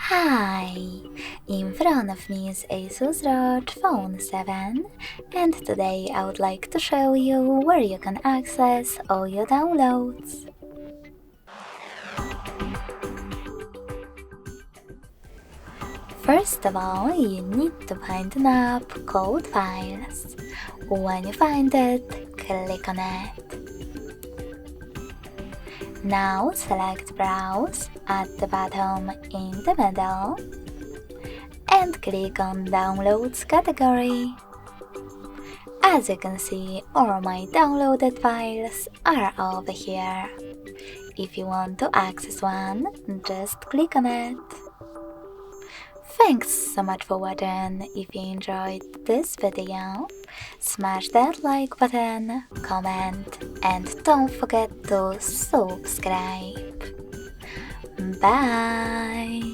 Hi! In front of me is ASUS ROG Phone 7, and today I would like to show you where you can access all your downloads. First of all, you need to find an app called Files. When you find it, click on it. Now select Browse at the bottom in the middle and click on Downloads category. As you can see, all my downloaded files are over here. If you want to access one, just click on it. Thanks so much for watching. If you enjoyed this video, smash that like button, comment, and don't forget to subscribe. Bye!